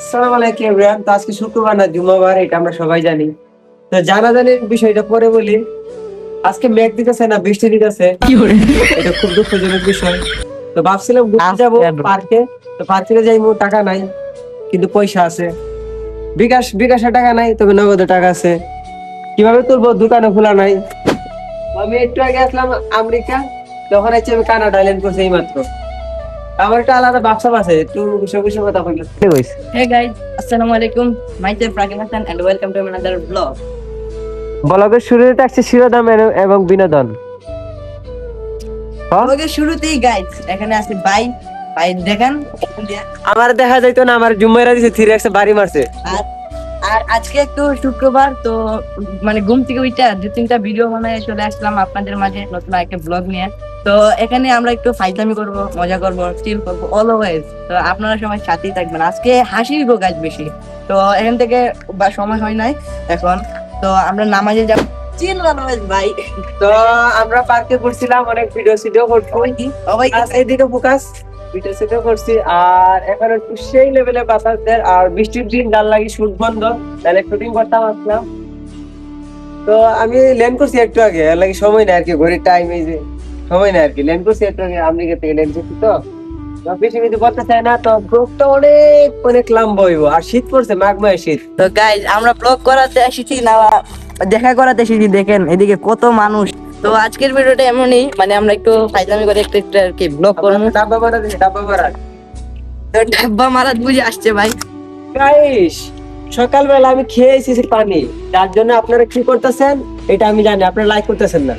আসসালামু আলাইকুম এভরিওয়ান। তো আজকে শুক্রবার না জুমাবার, এটা আমরা সবাই জানি। তো জানাজানির বিষয়টা পরে বলি। আজকে মেঘ দিতেছে না বৃষ্টি দিতেছে, এটা খুব দুঃখজনক বিষয়। তো ভাবছিলাম ঘুরতে যাবো পার্কে। তো পার্কে যাইবো, টাকা নাই কিন্তু পয়সা আছে। বিকাশে টাকা নাই, তবে নগদে টাকা আছে। কিভাবে তুলবো, দোকানে খোলা নাই। তো আমি একটু আগে আসলাম আমেরিকা, তখন হচ্ছে আমি কানাডা ল্যান্ড করছি এই মাত্র। আমার একটা আলাদা ব্যবসা আছে, একটু বিষয় বিষয় কথা বলি। Hey guys, Assalamualaikum. Myself Rakim Hassan and welcome to another vlog. ব্লগের শুরুতে থাকছে শিরোনাম এবং বিনোদন। vlogের শুরুতেই guys, এখানে আছে ভাই দেখেন আমার দেখা যাইতো না, আমার জুম্মাইরা দিছে থ্রি এক্সে বাড়ি মারছে। আর আর আজকে একটু শুক্রবার তো মানে ঘুম থেকে উঠে দু তিনটা ভিডিও বানায় চলে আসলাম আপনাদের মাঝে নতুন একটা ব্লগ নিয়ে। তো এখানে আমরা একটু ফাইজলামি করব, মজা করব, চিল করব অলওয়েজ। তো আপনারা সবাই সাথেই থাকবেন, আজকে হাসির গো গাছ বেশি। তো এখান থেকে বা সময় হয় নাই এখন, তো আমরা নামাজে যাব। চিল অলওয়েজ ভাই। তো আমরা পার্কে ঘুরছিলাম, অনেক ভিডিও করছি। সবাই এইদিকে ফোকাস, ভিডিও করছি। আর এখন একটু সেই লেভেলে বাতাস দেয়, আর বৃষ্টির দিন ডাল লাগি শুট বন্ধ, তাহলে শুটিং করতাম আসলাম। তো আমি ল্যান্ড করছি একটু আগে, এর লাগি সময় নেই আর কি, ঘড়ির টাইম এই যে সময় নেই আর কি। ল্যান্ড করছি একটু আগে, আমেরিকা থেকে ল্যান্ড করছি। তো বেশি কিছু বলতে চাই না, তো ব্লগটা অনেক অনেক লম্বা হইব। আর শীত পড়ছে, মাঘময় শীত। তো গাইজ আমরা ব্লগ করাতে এসেছি না দেখা করাতে এসেছি, দেখেন এদিকে কত মানুষ। তো আজকের ভিডিওটা এমনই, মানে আমরা একটু ফাইজলামি করে একটু একটু আর কি ব্লগ করবো। ডাব্বা মারা দিছে, ডাব্বা মারা। তো ডাব্বা মারাত বুঝে আসছে ভাই। গাইস, সকালবেলা আমি খেয়ে এসেছি পানি, যার জন্য আপনারা কি করতেছেন এটা আমি জানি। আপনারা লাইক করতেছেন না,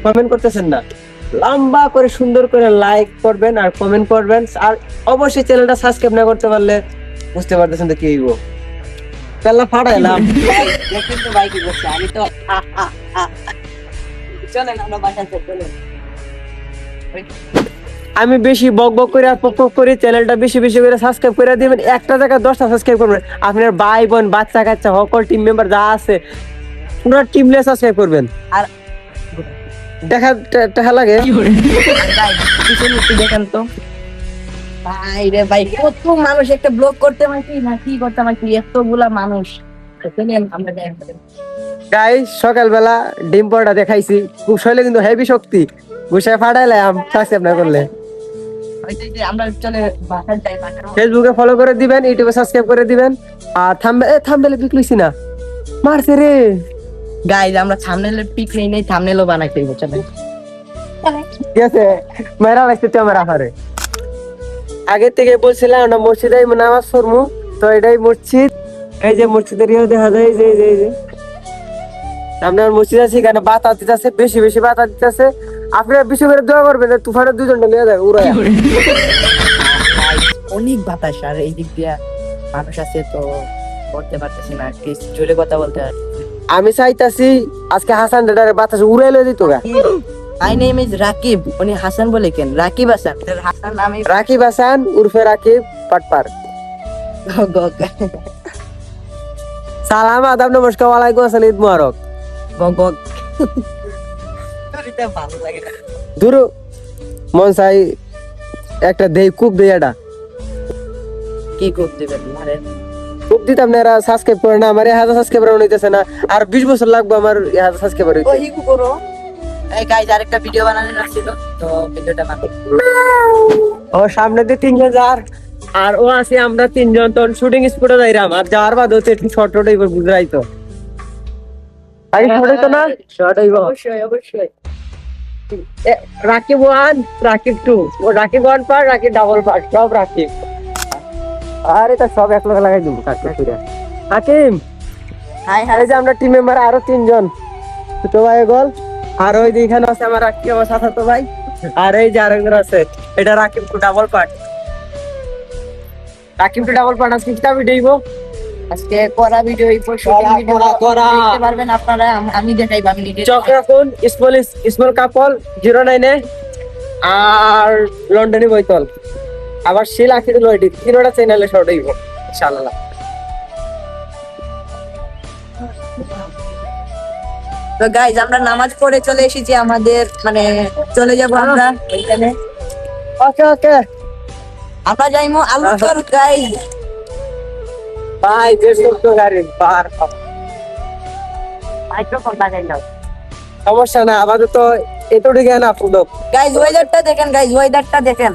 কমেন্ট করতেছেন না। লম্বা করে সুন্দর করে লাইক করবেন আর কমেন্ট করবেন। আর অবশ্যই চ্যানেলটা সাবস্ক্রাইব না করতে পারলে বুঝতে পারতেছেন তো কি হইব। পেল্লা ফাটাইলাম। ভাই, দেখেন তো ভাই কি করছে, আমি তো চলেন আমরা বাসা চলেন। আমি বেশি বক বক করে আর পক পক করি, চ্যানেলটা বেশি বেশি করে সাবস্ক্রাইব করে দিবেন। একটা জায়গায় 10টা সাবস্ক্রাইব করবেন। আপনার ভাই বোন বাচ্চা কাচ্চা সকল টিম মেম্বার যা আছে পুরো টিমলে সাবস্ক্রাইব করবেন। আর দেখা লাগে। পিছনে একটু দেখেন তো ভাই রে ভাই, কত মানুষ একটা ব্লগ করতে পারছি না কি করতে পারছি, এতগুলা মানুষ। তো চলেন আমরা যাই। গাইস, সকালবেলা ডিম পরোটা দেখাইছি, খুব শরীরে কিন্তু হেভি শক্তি। গুছায় ফাটাইলাম সাবস্ক্রাইব না করলে। আমরা চলে বাসায় যাই। ফেসবুকে ফলো করে দিবেন, ইউটিউবে সাবস্ক্রাইব করে দিবেন। আর থাম্বনেলে ক্লিক লইছি না, মারছে রে। গাইজ আমরা থাম্বনেলের পিক নেই থাম্বনেলও বানাইতে হইব। চলেন ঠিক আছে, মেরা লাগছে তো আমার আহারে। আগে থেকে বলছিলাম না মসজিদে নামাজ পড়মু, তো এটাই মসজিদ। এই যে মসজিদের ইয়ে দেখা যায়, এই যে এই যে এই যে সামনে আমার মসজিদ আছে, এখানে বাতাস দিতেছে, বেশি বেশি বাতাস দিতেছে। আপনারা বেশি করে দোয়া করবেন যে তুফানের 2 ঘন্টা নিয়ে যায় উড়ায়। অনেক বাতাস, আর এই দিক দিয়া মানুষ আছে তো করতে পারতেছি না, কি জোরে কথা বলতে হয়। আমি চাইতাছি আজকে হাসান দাদারে বাতাস উড়াই লয়ে দিত গা। My name is Rakib. উনি হাসান বলে কেন? রাকিব হাসান। হাসান আমি রাকিব হাসান উর্ফে রাকিব পাটপার। সালাম, আদাব, নমস্কার, ওয়ালাইকুম আসসালাম, ঈদ মুবারক। গগ ভালো লাগে না। দূর মন চাই একটা দেই কুপ দেই, এটা কি করতে দিবেন মানে কুপ দিতাম না। এরা সাবস্ক্রাইব করে না, আমার 1000 সাবস্ক্রাইবার হইতেছে না। আর 20 বছর লাগবে আমার 1000 সাবস্ক্রাইবার হইতে। ওই করো। এই গাইজ আরেকটা ভিডিও বানানো রাখছিল, তো ভিডিওটা বানাবো। ও সামনে দিয়ে 3 জন আর ও আছে, আমরা 3 জন তো শুটিং স্পটে যাইরাম। আর যাওয়ার বাদ হচ্ছে একটু শর্ট শর্ট হইব, বুঝরাই তো। আই শর্ট হইতো না, শর্ট হইব অবশ্যই অবশ্যই। রাকিব 1, রাকিব 2, ও Rakib 1 part, Rakib double part, সব রাকিব। আরে তা সব এক লগে লাগাই দিব কাটতে পুরো। হাকিম, হাই এই যে আমরা টিম মেম্বার আরো 3 জন, ছোট ভাই গোল। আর ওই যে এখানে আছে আমার রাকিব, আমার সাথে ভাই। আর এই যে আরেকজন আছে, এটা Rakib 2 double part. Rakib 2 double part আজকে কিতাব দেইব। আজকে করা ভিডিও এই শুটিং ভিডিও করা। দেখতে পারবেন আপনারা। আমি দেখাইব, আমি নিজে চক রাখুন স্মল কাপল 09 এ, আর লন্ডনে বইতল, আবার শিল আখির লয়টি 3টা চ্যানেলে শর্ট হইব ইনশাআল্লাহ। তো গাইজ আমরা নামাজ পড়ে চলে এসেছি, আমাদের মানে চলে যাব আমরা ওইখানে। ওকে ওকে, আমরা যাইমু আলুচর গাইজ। ভাই যে ছোট্ট গাড়ি পার মাইক্রোফোন লাগাই দাও। সমস্যা না, আপাতত এতটুকু না পুরো। গাইজ ওয়েদারটা দেখেন, গাইজ ওয়েদারটা দেখেন,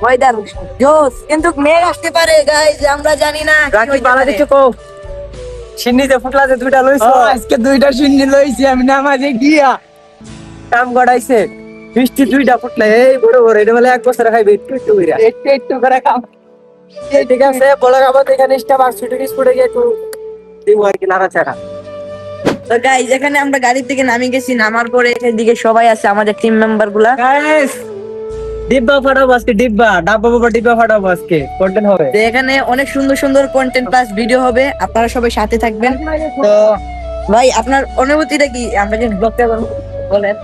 ওয়েদার জোস। কিন্তু মেঘ আসতে পারে গাইজ, আমরা জানি না কি রাকিব হইতে বালা পারে। দিচ্ছে কো সিন্নিতে ফুটলাতে দুইটা লইছো। আজকে 2টা শূন্য লইছি আমি নামাজে গিয়া। কাম গড়াইছে বৃষ্টি 2টা ফুটলে এই বড় বড় এটা বলে 1 বছর খাইবে একটু একটু কইরা। একটু একটু করে খাও। ঠিক আছে বড় খাবার এখানে স্টাফ আর ছুটি স্কুলে গিয়ে একটু দিব আর কি নাড়াচাড়া। তো গাইজ এখানে আমরা গাড়ি থেকে নামি গেছি, নামার পরে এদিকে সবাই আছে আমাদের টিম মেম্বার গুলা। গাইস ডিব্বা ফাটাবো আজকে, ডিব্বা ডাব্বা বাবা ডিব্বা ফাটাবো আজকে, কন্টেন্ট হবে। তো এখানে অনেক সুন্দর সুন্দর কন্টেন্ট প্লাস ভিডিও হবে, আপনারা সবাই সাথে থাকবেন। তো ভাই আপনার অনুভূতিটা কি, আমরা যে ব্লগটা বলেন,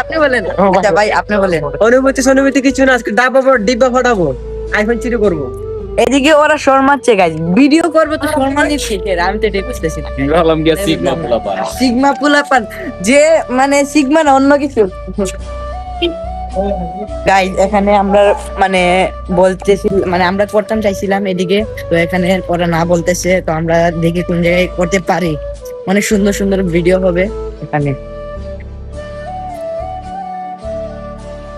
আপনি বলেন। আচ্ছা ভাই আপনি বলেন। অনুভূতি কিছু না, আজকে ডাব্বা বাবা ডিব্বা ফাটাবো, আইফোন চুরি করবো। এদিকে ওরা শর্মাচ্ছে গাইজ, ভিডিও করবো তো শর্মানি শিখে, আমি তো এটাই বুঝতেছি না। সিগমা পুলাপান যে মানে সিগমা না অন্য কিছু। গাইজ এখানে আমরা মানে বলতেছি, মানে আমরা করতাম চাইছিলাম এদিকে, তো এখানে ওরা না বলতেছে, তো আমরা দেখি কোন জায়গায় করতে পারি। অনেক সুন্দর সুন্দর ভিডিও হবে এখানে।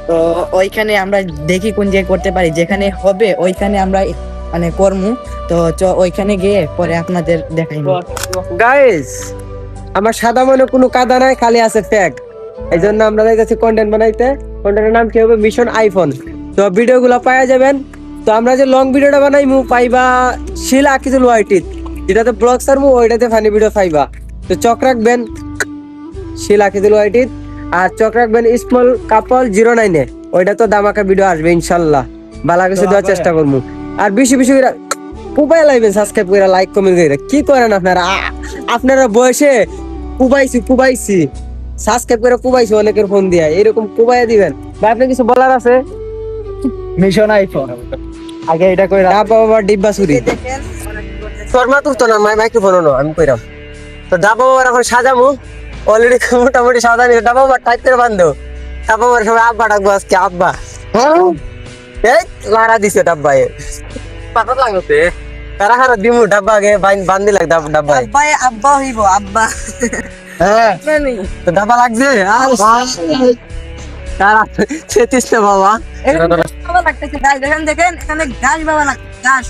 তো ওইখানে আমরা দেখি কোন জায়গায় করতে পারি, যেখানে হবে ওইখানে আমরা মানে কর্মু। তো ওইখানে গিয়ে পরে আপনাদের দেখাই। গাইস আমার সাদা মনে কোনো কাদা নাই, খালি আছে ফ্যাক। এই জন্য আমরা যাচ্ছি কন্টেন্ট বানাইতে। কন্টেন্টের নাম কি হবে? Mission iPhone. তো ভিডিও গুলো পাওয়া যাবেন। তো আমরা যে লং ভিডিওটা বানাইমু পাইবা শিলা কিছু ওয়াইটিত, যেটাতে ব্লগ সারমু ওইটাতে ফানি ভিডিও পাইবা। তো চক রাখবেন শিলা কিছু ওয়াইটিত, আর চক রাখবেন স্মল কাপল 09-এ, ওইটা তো দামাকা ভিডিও আসবে ইনশাল্লাহ। ভালো কিছু দেওয়ার চেষ্টা করবো। আর বেশি বেশি করে কুপাই লাইবেন, সাবস্ক্রাইব করে লাইক কমেন্ট করে। কি করেন আপনারা? আপনারা বয়সে কুবাইছি সাবস্ক্রাইব করে কুবাইছি অনেকের ফোন দিয়া, এরকম কুবাইয়া দিবেন। ভাই আপনার কিছু বলার আছে? মিশন আইফোন আগে এটা কইরা ডাব্বা বাবা ডিব্বা চুরি শর্মা তুলতো না, মাইক্রোফোন নো আমি কইরাম। তো ডাব্বা বাবার এখন সাজামু, অলরেডি মোটামুটি সাজানি। ডাব্বা বাবা টাইপ করে বান্ধো। ডাব্বা বাবার সবাই আব্বা ডাকবো আজকে, আব্বা। এই লারা দিছে ডাব্বা এ পাতা লাগতে তারা হারা দিমু ডাব্বা আগে বান্ধি লাগ ডাব্বা। আব্বা আব্বা হইব আব্বা। হ্যাঁ তো ডাব্বা লাগছে আর তারা চেতিস না বাবা। বাবা লাগতেছে গাছ, দেখেন দেখেন এখানে গাছ বাবা লাগছে, গাছ।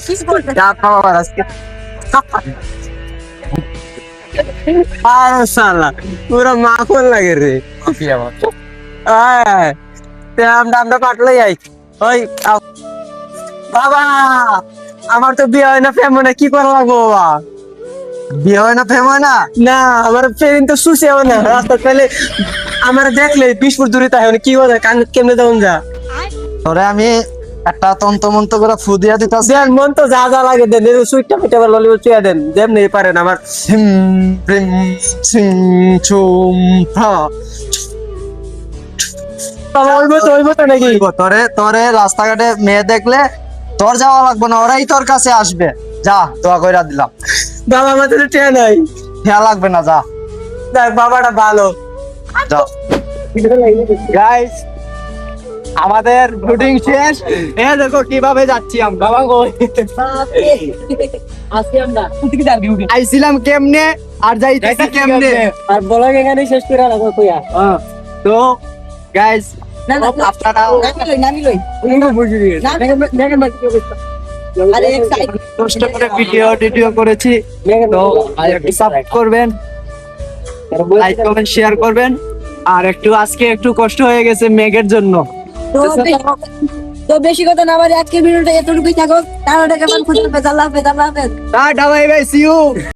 কি করতেছে? ডাব্বা বাবার আজকে আর শালা পুরো মাখন লাগে রে। আমরা পাটলে যাই। ওই বাবা আমার তো বিয়ে হয় না, ফেম হয় না, কি করা লাগবো বাবা? বিয়ে হয় না ফেম হয় না। না আমার ফেরিন তো শুষেও না, রাস্তা পেলে আমার দেখলে 20 ফুট দূরে তাই কি বলে কান কেমনে যাও যা। তোরে আমি একটা তন্ত করে ফু দিয়া দিতাছি। দেন মন তো যা যা লাগে দেন, সুইটটা পিঠা ললিপপ চুয়া দেন, যেমনি পারেন আমার। সিম প্রিম সিং চুম ফা বাবা ওই মতো নাকি? তোরে রাস্তাঘাটে মেয়ে দেখলে তোর যাওয়া লাগবে না, ওরাই তোর কাছে আসবে। যা দোয়া কইরা দিলাম। বাবা আমাদের ট্রেন নাই, খেয়াল লাগবে না, যা দেখ বাবাটা ভালো। যা। গাইস আমাদের শুটিং শেষ, এ দেখো কিভাবে যাচ্ছি আমরা। বাবা কই আজকে আমরা আইছিলাম কেমনে আর যাইতেছি কেমনে, আর ব্লগ এখানে শেষ করে রাখো কইয়া। তো গাইস না না আপনারা নামি লই। আরে এক সাইড কষ্ট করে ভিডিও করেছি, তো সাপোর্ট করবেন, লাইক কমেন্ট শেয়ার করবেন। আর আজকে একটু কষ্ট হয়ে গেছে মেঘের জন্য। তো বেশি কথা না বাড়ি আজকে ভিডিওটা এতটুকুই থাকুক। টাটা কেমন খুঁজে পেজ, আল্লাহ হাফেজ, আল্লাহ হাফেজ। Tata bye bye, see you.